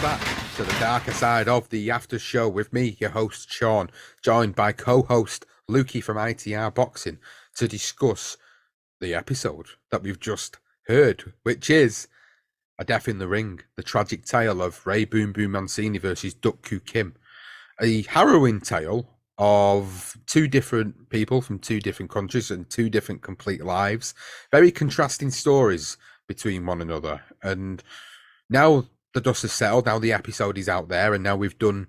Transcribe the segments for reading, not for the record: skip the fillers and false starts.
back to the darker side of the after show with me, your host Sean, joined by co-host Lukey from ITR Boxing to discuss the episode that we've just heard, which is A Death in the Ring, the tragic tale of Ray Boom Boom Mancini versus Duk-Koo Kim. A harrowing tale of two different people from two different countries and two different complete lives. Very contrasting stories between one another. And now the dust has settled, now the episode is out there, and now we've done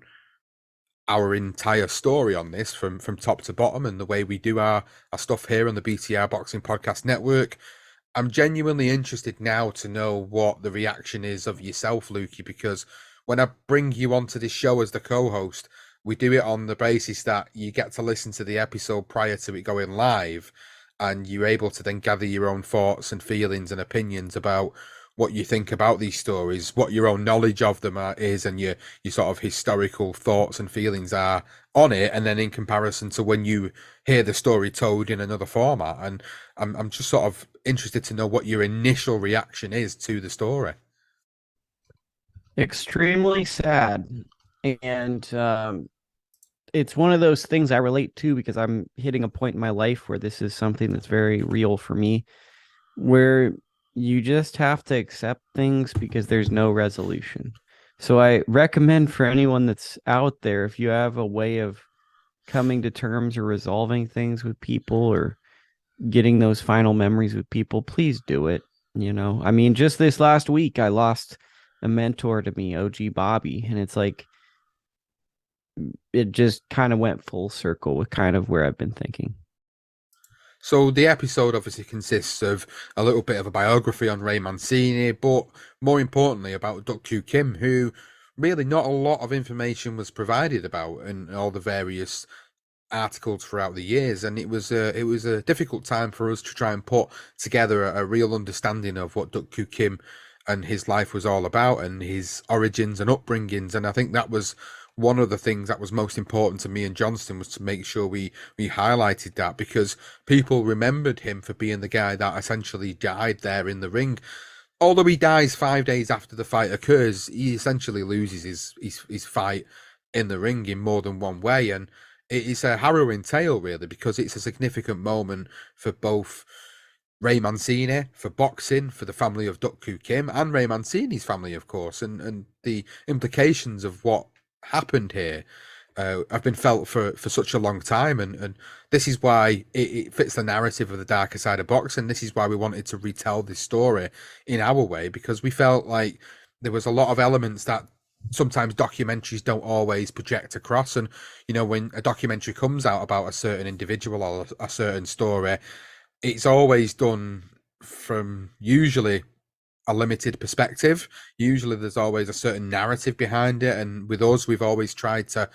our entire story on this from top to bottom and the way we do our stuff here on the BTR Boxing Podcast Network. I'm genuinely interested now to know what the reaction is of yourself, Lukey, because when I bring you onto this show as the co-host, we do it on the basis that you get to listen to the episode prior to it going live, and you're able to then gather your own thoughts and feelings and opinions about what you think about these stories, what your own knowledge of them is, and your sort of historical thoughts and feelings are on it, and then in comparison to when you hear the story told in another format. And I'm just sort of interested to know what your initial reaction is to the story. Extremely sad. And it's one of those things I relate to because I'm hitting a point in my life where this is something that's very real for me, where you just have to accept things because there's no resolution. So I recommend for anyone that's out there, if you have a way of coming to terms or resolving things with people or getting those final memories with people, please do it. You know, I mean, just this last week, I lost a mentor to me, OG Bobby, and it's like, it just kind of went full circle with kind of where I've been thinking. So the episode obviously consists of a little bit of a biography on Ray Mancini, but more importantly about Duk-Koo Kim, who really not a lot of information was provided about in all the various articles throughout the years, and it was a difficult time for us to try and put together a real understanding of what Duk-Koo Kim and his life was all about and his origins and upbringings. And I think that was one of the things that was most important to me and Johnston, was to make sure we highlighted that, because people remembered him for being the guy that essentially died there in the ring. Although he dies 5 days after the fight occurs, he essentially loses his fight in the ring in more than one way. And it is a harrowing tale, really, because it's a significant moment for both Ray Mancini, for boxing, for the family of Duk-Koo Kim, and Ray Mancini's family, of course, and the implications of what happened here have been felt for such a long time, and this is why it fits the narrative of the darker side of boxing. This is why we wanted to retell this story in our way, because we felt like there was a lot of elements that sometimes documentaries don't always project across. And you know, when a documentary comes out about a certain individual or a certain story, it's always done from usually a limited perspective. Usually there's always a certain narrative behind it, and with us, we've always tried to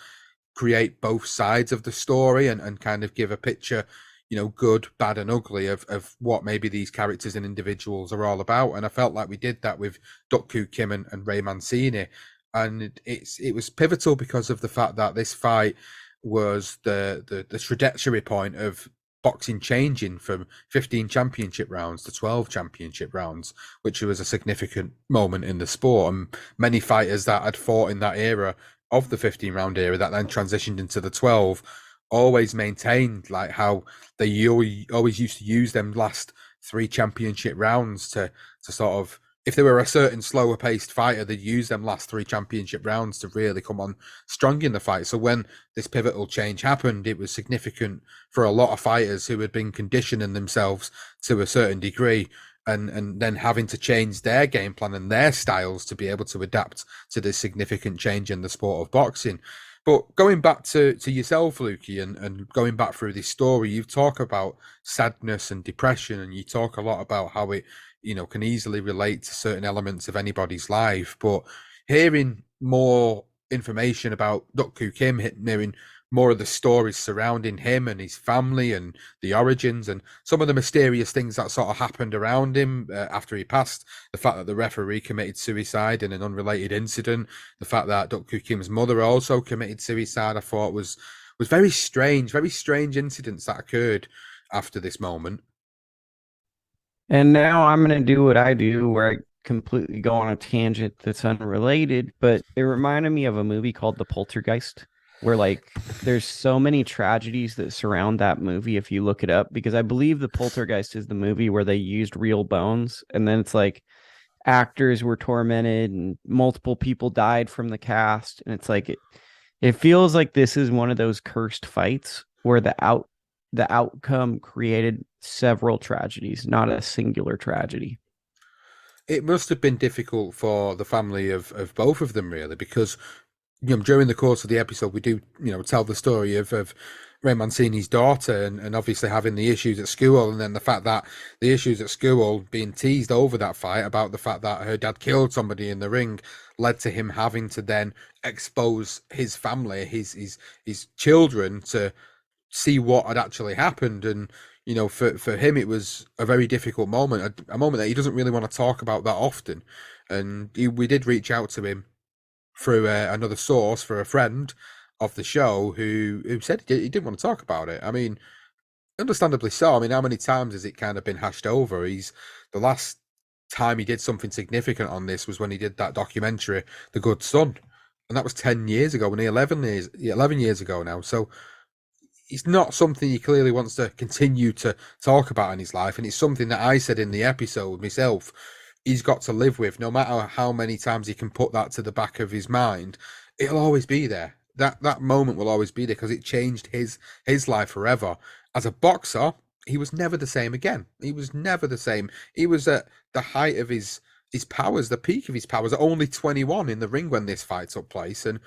create both sides of the story and kind of give a picture, you know, good, bad and ugly of what maybe these characters and individuals are all about. And I felt like we did that with Duk-Koo Kim and Ray Mancini, and it was pivotal because of the fact that this fight was the trajectory point of boxing changing from 15 championship rounds to 12 championship rounds, which was a significant moment in the sport. And many fighters that had fought in that era of the 15 round era that then transitioned into the 12 always maintained like how they always used to use them last 3 championship rounds to sort of, if they were a certain slower paced fighter, they'd use them last 3 championship rounds to really come on strong in the fight. So when this pivotal change happened, it was significant for a lot of fighters who had been conditioning themselves to a certain degree, and then having to change their game plan and their styles to be able to adapt to this significant change in the sport of boxing. But going back to yourself, Lukey, and going back through this story, you talk about sadness and depression, and you talk a lot about how it, you know, can easily relate to certain elements of anybody's life. But hearing more information about Duk-Koo Kim, hearing more of the stories surrounding him and his family and the origins and some of the mysterious things that sort of happened around him after he passed, the fact that the referee committed suicide in an unrelated incident, the fact that Duk-Koo Kim's mother also committed suicide, I thought was very strange incidents that occurred after this moment. And now I'm going to do what I do, where completely go on a tangent that's unrelated, but it reminded me of a movie called The Poltergeist, where like there's so many tragedies that surround that movie if you look it up, because I believe The Poltergeist is the movie where they used real bones, and then it's like actors were tormented and multiple people died from the cast, and it's like it feels like this is one of those cursed fights where the outcome created several tragedies, not a singular tragedy. It must have been difficult for the family of both of them, really, because during the course of the episode, we do, tell the story of Ray Mancini's daughter and obviously having the issues at school, and then the fact that the issues at school being teased over that fight about the fact that her dad killed somebody in the ring led to him having to then expose his family, his children to see what had actually happened. And for him it was a very difficult moment, a moment that he doesn't really want to talk about that often. And we did reach out to him through another source, for a friend of the show, who said he didn't want to talk about it. I mean, understandably so. I mean, how many times has it kind of been hashed over? The last time he did something significant on this was when he did that documentary, The Good Son, and that was 10 years ago, nearly 11 years ago now. So it's not something he clearly wants to continue to talk about in his life. And it's something that I said in the episode myself, he's got to live with. No matter how many times he can put that to the back of his mind, it'll always be there. That moment will always be there, because it changed his life forever. As a boxer, he was never the same again. He was never the same. He was at the height of his powers, the peak of his powers, at only 21 in the ring when this fight took place. And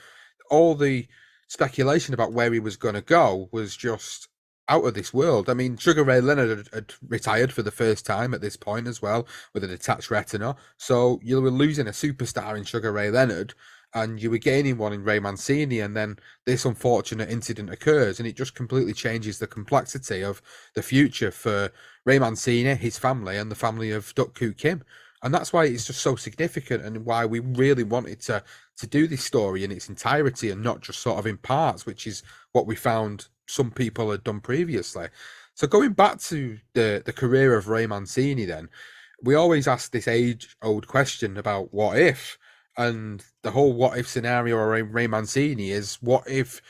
all the speculation about where he was going to go was just out of this world. I mean, Sugar Ray Leonard had retired for the first time at this point as well, with a detached retina. So you were losing a superstar in Sugar Ray Leonard, and you were gaining one in Ray Mancini, and then this unfortunate incident occurs, and it just completely changes the complexity of the future for Ray Mancini, his family, and the family of Duk-Koo Kim. And that's why it's just so significant, and why we really wanted to do this story in its entirety and not just sort of in parts, which is what we found some people had done previously. So going back to the career of Ray Mancini, then we always ask this age-old question about what if, and the whole what if scenario around Ray Mancini is, what if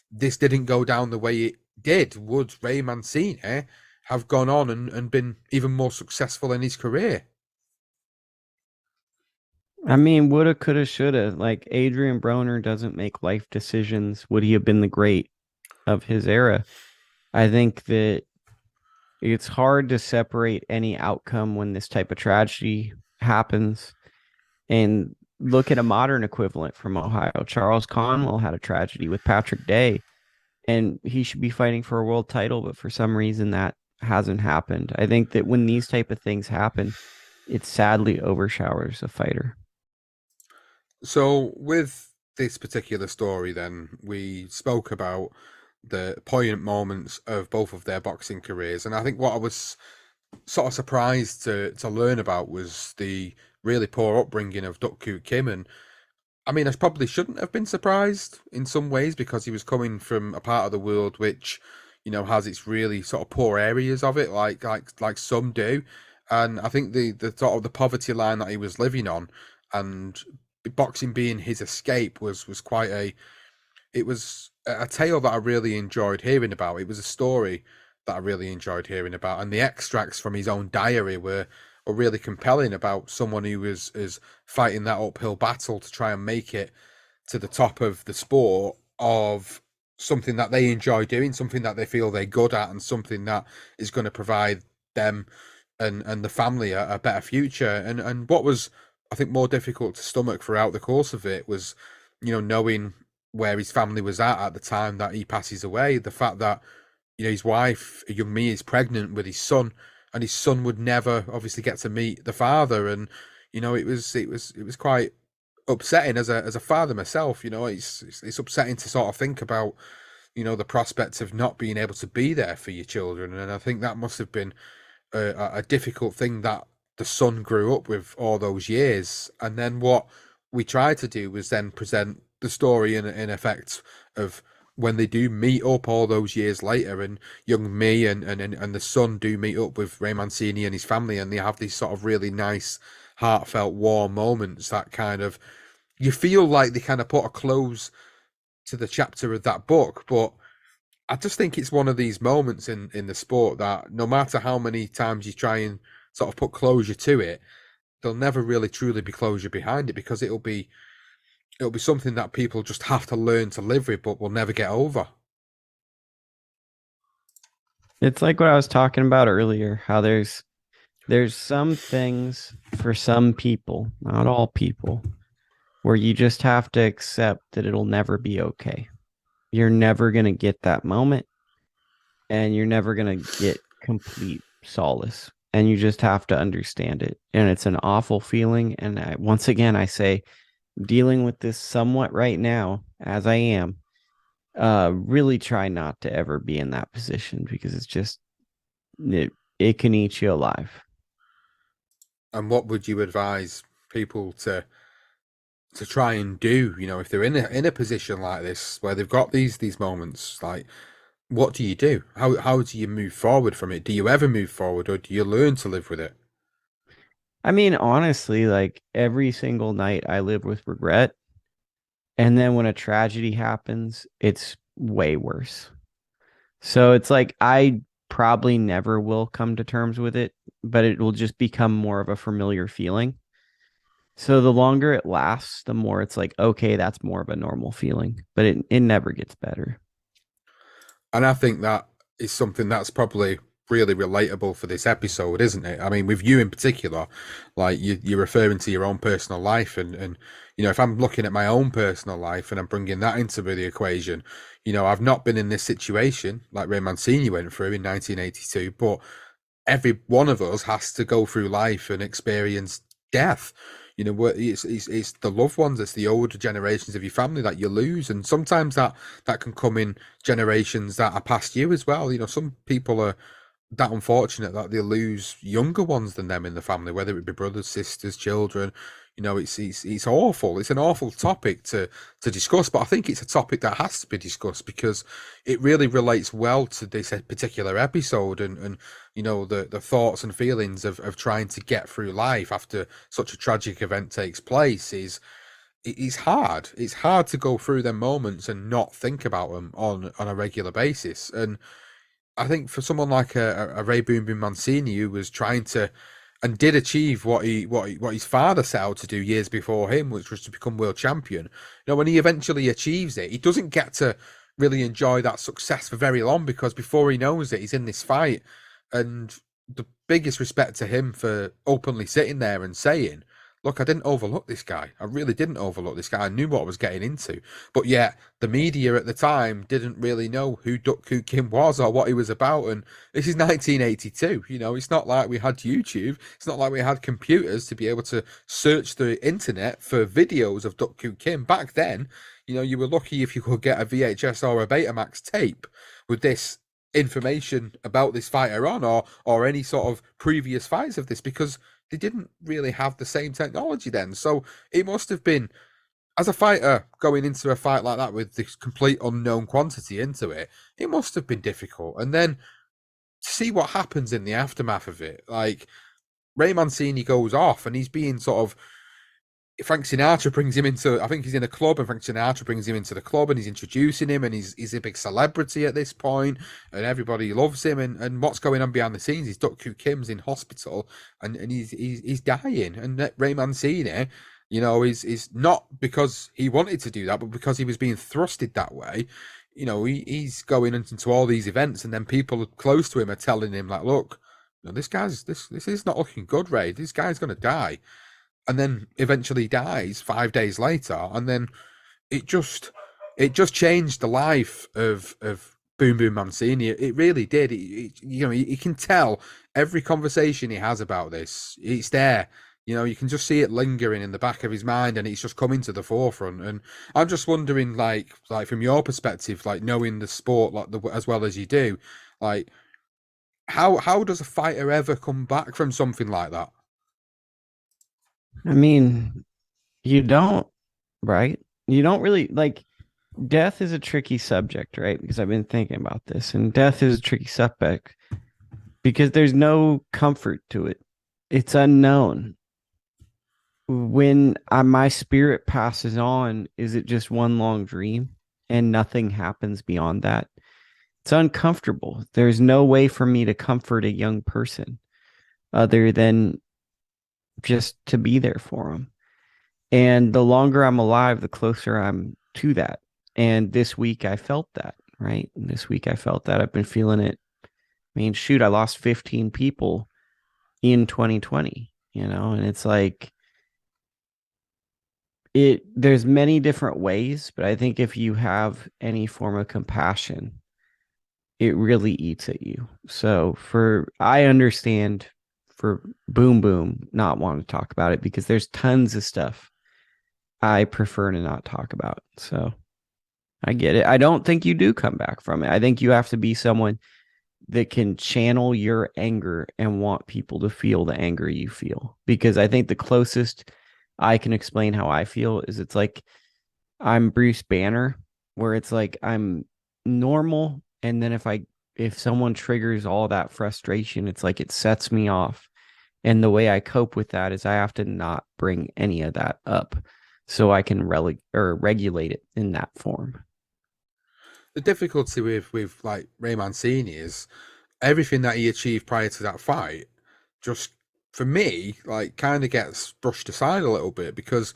this didn't go down the way it did? Would Ray Mancini have gone on and been even more successful in his career? I mean, woulda, coulda, shoulda. Like Adrian Broner doesn't make life decisions. Would he have been the great of his era? I think that it's hard to separate any outcome when this type of tragedy happens. And look at a modern equivalent from Ohio. Charles Conwell had a tragedy with Patrick Day, and he should be fighting for a world title, but for some reason that hasn't happened. I think that when these type of things happen, it sadly overshowers a fighter. So with this particular story, then we spoke about the poignant moments of both of their boxing careers, and I think what I was sort of surprised to learn about was the really poor upbringing of Duk-Koo Kim. And I mean, I probably shouldn't have been surprised in some ways, because he was coming from a part of the world which, has its really sort of poor areas of it, like some do. And I think the sort of the poverty line that he was living on, and boxing being his escape, was quite it was a tale that I really enjoyed hearing about. It was a story that I really enjoyed hearing about, and the extracts from his own diary were really compelling, about someone who was is fighting that uphill battle to try and make it to the top of the sport of something that they enjoy doing, something that they feel they're good at, and something that is going to provide them and the family a better future. And what was, I think, more difficult to stomach throughout the course of it was, knowing where his family was at the time that he passes away. The fact that, his wife, young Me, is pregnant with his son, and his son would never obviously get to meet the father. And it was quite upsetting as a father myself. It's upsetting to sort of think about, the prospect of not being able to be there for your children. And I think that must have been a difficult thing that the son grew up with all those years. And then what we tried to do was then present the story in effect of when they do meet up all those years later, and young Me and the son do meet up with Ray Mancini and his family, and they have this sort of really nice, heartfelt, warm moments that kind of you feel like they kind of put a close to the chapter of that book. But I just think it's one of these moments in the sport that no matter how many times you try and sort of put closure to it, there'll never really truly be closure behind it because it'll be something that people just have to learn to live with, but will never get over. It's like what I was talking about earlier, how there's some things for some people, not all people, where you just have to accept that it'll never be okay. You're never going to get that moment and you're never going to get complete solace. And you just have to understand it. And it's an awful feeling. And once again, I say, dealing with this somewhat right now, as I am, really try not to ever be in that position because it's just, it can eat you alive. And what would you advise people to try and do? You know, if they're in a position like this where they've got these moments, like what do you do? How do you move forward from it? Do you ever move forward, or do you learn to live with it? I mean, honestly, like every single night I live with regret. And then when a tragedy happens, it's way worse. So it's like I probably never will come to terms with it, but it will just become more of a familiar feeling. So the longer it lasts, the more it's like, okay, that's more of a normal feeling, but it never gets better. And I think that is something that's probably really relatable for this episode, isn't it? I mean, with you in particular, like you're referring to your own personal life, and you know, if I'm looking at my own personal life and I'm bringing that into the equation, you know, I've not been in this situation like Ray Mancini went through in 1982, but every one of us has to go through life and experience death. You know, it's the loved ones, it's the older generations of your family that you lose, and sometimes that can come in generations that are past you as well. You know, some people are that unfortunate that they lose younger ones than them in the family, whether it be brothers, sisters, children. You know, it's awful. It's an awful topic to discuss, but I think it's a topic that has to be discussed because it really relates well to this particular episode and you know the thoughts and feelings of trying to get through life after such a tragic event takes place is it's hard. It's hard to go through them moments and not think about them on a regular basis. And I think for someone like a Ray Boom Boom Mancini who was trying to and did achieve what his father set out to do years before him, which was to become world champion. You know, when he eventually achieves it, he doesn't get to really enjoy that success for very long because before he knows it, he's in this fight. And the biggest respect to him for openly sitting there and saying, look, I didn't overlook this guy. I really didn't overlook this guy. I knew what I was getting into. But yet, the media at the time didn't really know who Duk-Koo Kim was or what he was about. And this is 1982. You know, it's not like we had YouTube. It's not like we had computers to be able to search the internet for videos of Duk-Koo Kim. Back then, you know, you were lucky if you could get a VHS or a Betamax tape with this information about this fighter on or any sort of previous fights of this because they didn't really have the same technology then. So it must have been, as a fighter going into a fight like that with this complete unknown quantity into it, it must have been difficult. And then to see what happens in the aftermath of it, like Ray Mancini goes off and he's being sort of Frank Sinatra brings him into, I think he's in a club, and Frank Sinatra brings him into the club and he's introducing him, and he's a big celebrity at this point, and everybody loves him. And what's going on behind the scenes is Duk-Koo Kim's in hospital, and he's dying. And Ray Mancini, you know, is not because he wanted to do that, but because he was being thrusted that way. You know, he's going into all these events, and then people close to him are telling him like, look, you know, this is not looking good, Ray. This guy's going to die, and then eventually dies 5 days later, and then it just changed the life of Boom Boom Mancini. It really did. You know, you can tell every conversation he has about this. It's there. You know, you can just see it lingering in the back of his mind, and it's just coming to the forefront. And I'm just wondering, like from your perspective, like knowing the sport as well as you do, like how does a fighter ever come back from something like that? I mean, you don't, right? You don't really like death is a tricky subject, right? Because I've been thinking about this, and death is a tricky subject because there's no comfort to it. It's unknown. when my spirit passes on, is it just one long dream and nothing happens beyond that? It's uncomfortable. There's no way for me to comfort a young person other than just to be there for them. And the longer I'm alive, the closer I'm to that. And this week I felt that, right? And this week I felt that. I've been feeling it. I mean, shoot, I lost 15 people in 2020, and it's like there's many different ways, but I think if you have any form of compassion, it really eats at you. So I understand for Boom Boom not wanting to talk about it because there's tons of stuff I prefer to not talk about. So I get it. I don't think you do come back from it. I think you have to be someone that can channel your anger and want people to feel the anger you feel. Because I think the closest I can explain how I feel is it's like I'm Bruce Banner, where it's like I'm normal. And then if someone triggers all that frustration, it's like it sets me off. And the way I cope with that is I have to not bring any of that up so I can regulate it in that form. The difficulty with like Ray Mancini is everything that he achieved prior to that fight just for me like kind of gets brushed aside a little bit because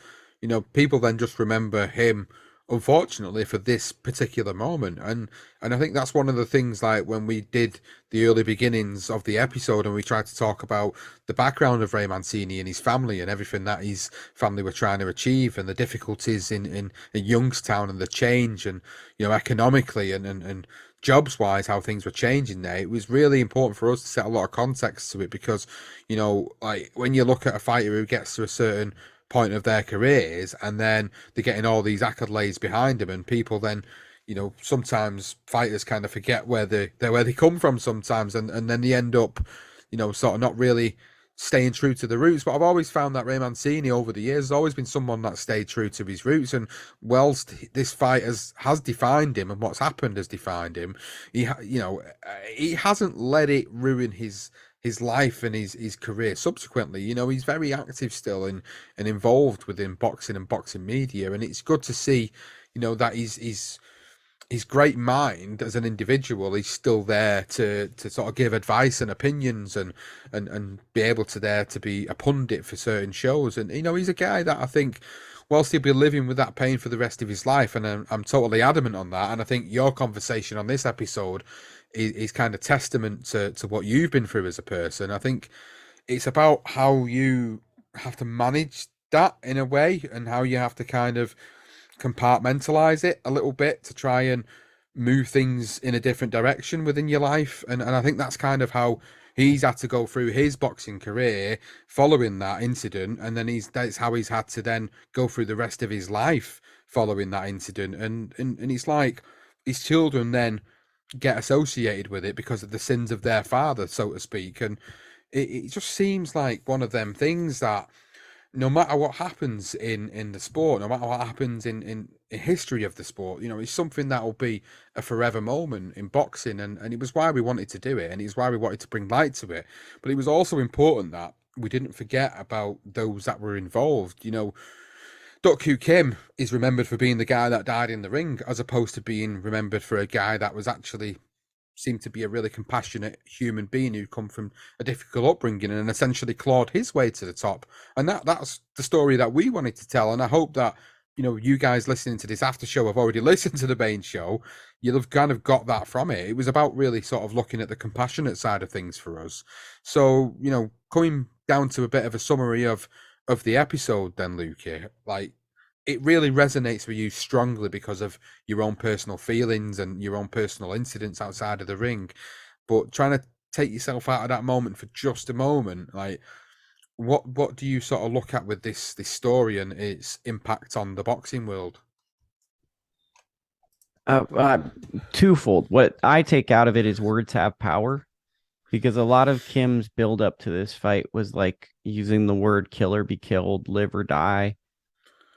people then just remember him unfortunately for this particular moment, and I think that's one of the things like when we did the early beginnings of the episode and we tried to talk about the background of Ray Mancini and his family and everything that his family were trying to achieve and the difficulties in Youngstown and the change and economically and jobs wise how things were changing there. It was really important for us to set a lot of context to it because like when you look at a fighter who gets to a certain point of their careers and then they're getting all these accolades behind them and people then sometimes fighters kind of forget where they come from sometimes and then they end up sort of not really staying true to the roots. But I've always found that Ray Mancini over the years has always been someone that stayed true to his roots. And whilst this fight has defined him and what's happened has defined him, he hasn't let it ruin his life and his career subsequently. He's very active still and involved within boxing and boxing media, and it's good to see that his great mind as an individual, he's still there to sort of give advice and opinions and be able to there to be a pundit for certain shows. And he's a guy that I think, whilst he'll be living with that pain for the rest of his life, and I'm totally adamant on that. And I think your conversation on this episode is kind of testament to what you've been through as a person. I think it's about how you have to manage that in a way and how you have to kind of compartmentalize it a little bit to try and move things in a different direction within your life. And I think that's kind of how he's had to go through his boxing career following that incident. And then that's how he's had to then go through the rest of his life following that incident. And it's like his children then get associated with it because of the sins of their father, so to speak. And it just seems like one of them things that no matter what happens in the sport, no matter what happens in history of the sport, it's something that will be a forever moment in boxing. And it was why we wanted to do it, and it's why we wanted to bring light to it. But it was also important that we didn't forget about those that were involved. Duk-Koo Kim is remembered for being the guy that died in the ring, as opposed to being remembered for a guy that was actually seemed to be a really compassionate human being who come from a difficult upbringing and essentially clawed his way to the top. And that's the story that we wanted to tell. And I hope that you guys listening to this after show have already listened to the main show. You'll have kind of got that from it. It was about really sort of looking at the compassionate side of things for us. So coming down to a bit of a summary of the episode, then Lukey, like it really resonates with you strongly because of your own personal feelings and your own personal incidents outside of the ring. But trying to take yourself out of that moment for just a moment, like what do you sort of look at with this story and its impact on the boxing world? Uh, uh, Twofold. What I take out of it is words have power because a lot of Kim's build up to this fight was like using the word kill or be killed, live or die.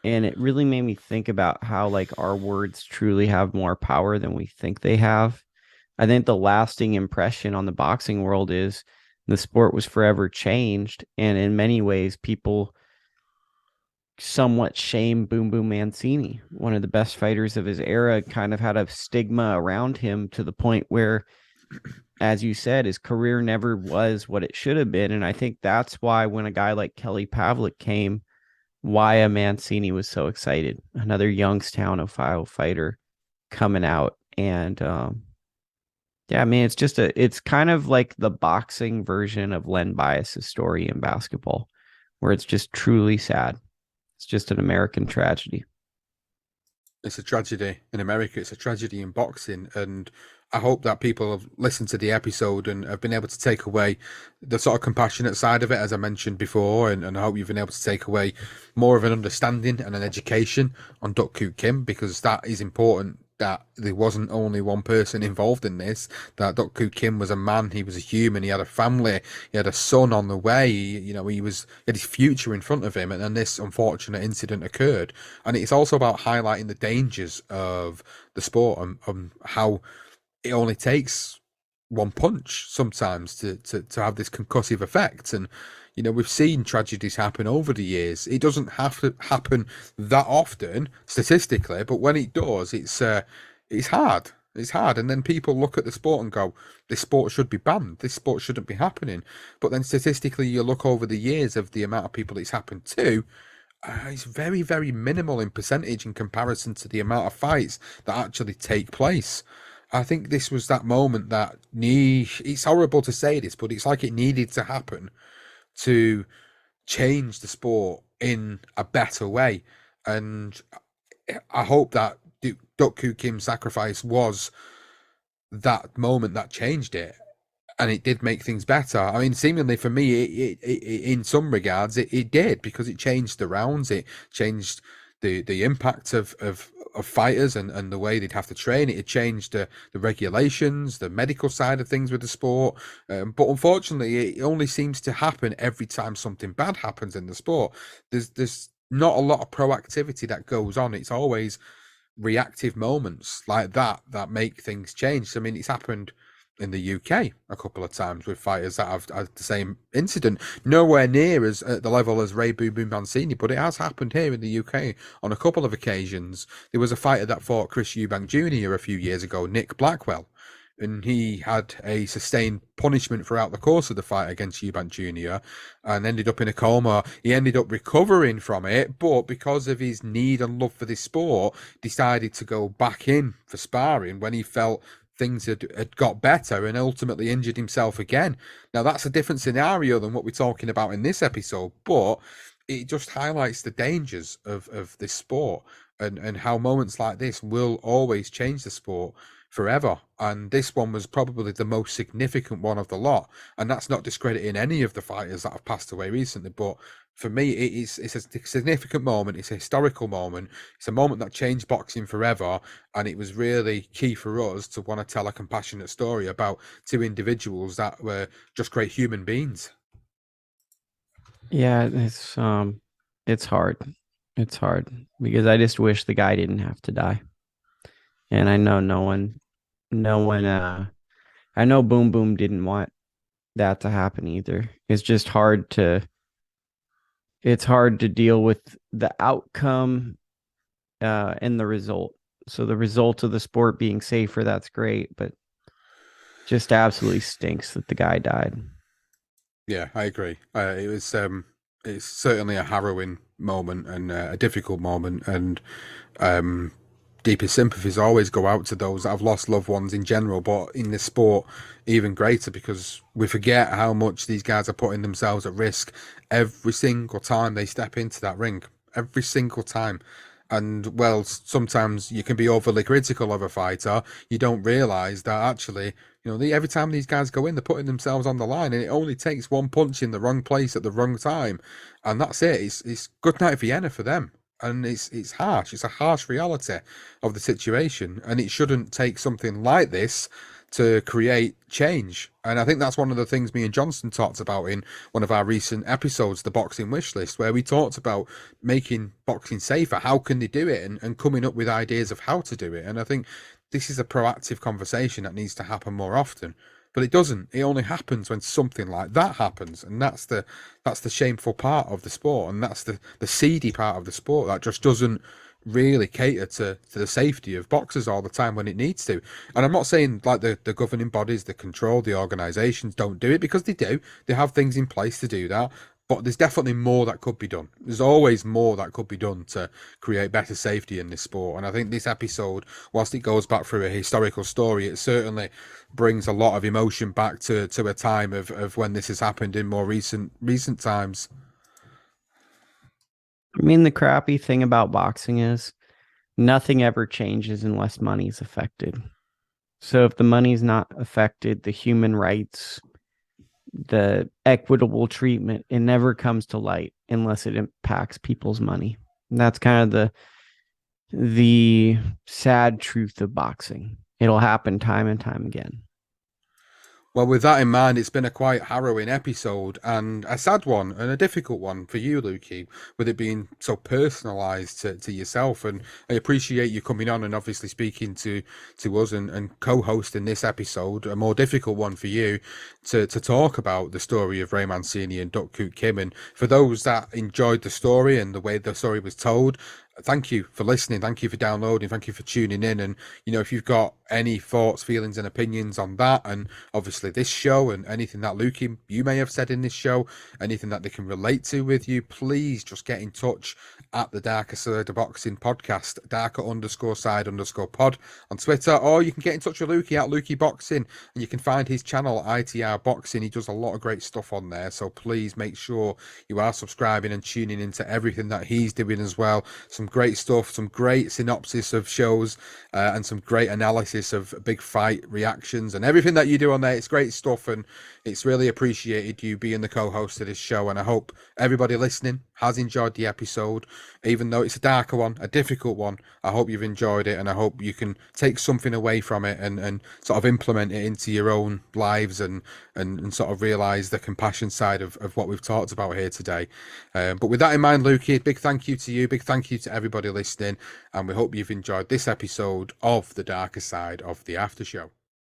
And it really made me think about how like our words truly have more power than we think they have. I think the lasting impression on the boxing world is the sport was forever changed. And in many ways, people somewhat shame Boom Boom Mancini, one of the best fighters of his era, kind of had a stigma around him to the point where, as you said, his career never was what it should have been. And I think that's why when a guy like Kelly Pavlik came, why Mancini was so excited. Another Youngstown, Ohio fighter coming out. And yeah, I mean, it's kind of like the boxing version of Len Bias's story in basketball, where it's just truly sad. It's just an American tragedy. It's a tragedy in America. It's a tragedy in boxing, and I hope that people have listened to the episode and have been able to take away the sort of compassionate side of it, as I mentioned before, and I hope you've been able to take away more of an understanding and an education on Duk-Koo Kim, because that is important. That there wasn't only one person involved in this. That Duk-Koo Kim was a man. He was a human. He had a family. He had a son on the way. He had his future in front of him, and then this unfortunate incident occurred. And it's also about highlighting the dangers of the sport and how it only takes one punch sometimes to have this concussive effect. And we've seen tragedies happen over the years. It doesn't have to happen that often statistically, but when it does, it's hard. It's hard. And then people look at the sport and go, this sport should be banned. This sport shouldn't be happening. But then statistically, you look over the years of the amount of people it's happened to, it's very, very minimal in percentage in comparison to the amount of fights that actually take place. I think this was that moment that it's horrible to say this, but it's like it needed to happen to change the sport in a better way. And I hope that Duk-Koo Kim's sacrifice was that moment that changed it. And it did make things better. I mean, seemingly for me, in some regards, it did, because it changed the rounds. It changed the impact of fighters and the way they'd have to train. It had changed the regulations, the medical side of things with the sport. But unfortunately, it only seems to happen every time something bad happens in the sport. There's not a lot of proactivity that goes on. It's always reactive moments like that make things change. I mean, it's happened in the UK a couple of times with fighters that have had the same incident. Nowhere near as at the level as Ray Boom Boom Mancini, but it has happened here in the UK on a couple of occasions. There was a fighter that fought Chris Eubank Jr. a few years ago, Nick Blackwell, and he had a sustained punishment throughout the course of the fight against Eubank Jr. and ended up in a coma. He ended up recovering from it, but because of his need and love for this sport, decided to go back in for sparring when he felt things had got better, and ultimately injured himself again. Now, that's a different scenario than what we're talking about in this episode, but it just highlights the dangers of this sport, and how moments like this will always change the sport forever. And this one was probably the most significant one of the lot. And that's not discrediting any of the fighters that have passed away recently, but for me, it's a significant moment. It's a historical moment. It's a moment that changed boxing forever, and it was really key for us to want to tell a compassionate story about two individuals that were just great human beings. Yeah, it's hard. It's hard because I just wish the guy didn't have to die. And I know no one I know Boom Boom didn't want that to happen either. It's hard to deal with the outcome and the result. So the result of the sport being safer, that's great, but just absolutely stinks that the guy died. Yeah, I agree. It's certainly a harrowing moment and a difficult moment, and um, deepest sympathies always go out to those that have lost loved ones in general, but in this sport, even greater, because we forget how much these guys are putting themselves at risk every single time they step into that ring. Every single time. And well, sometimes you can be overly critical of a fighter. You don't realize that actually, every time these guys go in, they're putting themselves on the line, and it only takes one punch in the wrong place at the wrong time, and that's it. It's good night Vienna for them, and it's harsh. It's a harsh reality of the situation, and it shouldn't take something like this to create change. And I think that's one of the things me and Johnson talked about in one of our recent episodes, the boxing wish list, where we talked about making boxing safer. How can they do it? And coming up with ideas of how to do it. And I think this is a proactive conversation that needs to happen more often. but it doesn't. It only happens when something like that happens, and that's the shameful part of the sport, and that's the seedy part of the sport that just doesn't really cater to the safety of boxers all the time when it needs to. And I'm not saying like the governing bodies, the control, the organisations don't do it, because they do. They have things in place to do that. But there's definitely more that could be done. There's always more that could be done to create better safety in this sport. And I think this episode, whilst it goes back through a historical story, it certainly brings a lot of emotion back to a time of when this has happened in more recent times. I mean, the crappy thing about boxing is nothing ever changes unless money is affected. So if the money's not affected, the human rights, the equitable treatment, it never comes to light unless it impacts people's money. And that's kind of the sad truth of boxing. It'll happen time and time again. Well, with that in mind, it's been a quite harrowing episode and a sad one and a difficult one for you, Lukey, with it being so personalised to yourself. And I appreciate you coming on and obviously speaking to us and co-hosting this episode, a more difficult one for you to talk about the story of Ray Mancini and Duk-Koo Kim. And for those that enjoyed the story and the way the story was told, thank you for listening. Thank you for downloading. Thank you for tuning in. And, you know, if you've got any thoughts, feelings, and opinions on that, and obviously this show and anything that Lukey, you may have said in this show, anything that they can relate to with you, please just get in touch at the Darker Side of Boxing podcast, darker_side_pod on Twitter, or you can get in touch with Lukey at Lukey Boxing, and you can find his channel, ITR Boxing. He does a lot of great stuff on there. So please make sure you are subscribing and tuning into everything that he's doing as well. Some great stuff, some great synopsis of shows, and some great analysis of big fight reactions and everything that you do on there. It's great stuff, and it's really appreciated you being the co-host of this show. And I hope everybody listening has enjoyed the episode, even though it's a darker one, a difficult one. I hope you've enjoyed it, and I hope you can take something away from it and sort of implement it into your own lives and sort of realise the compassion side of what we've talked about here today. But with that in mind, Lukey, big thank you to you, big thank you to everybody listening, and we hope you've enjoyed this episode of The Darker Side of the After Show.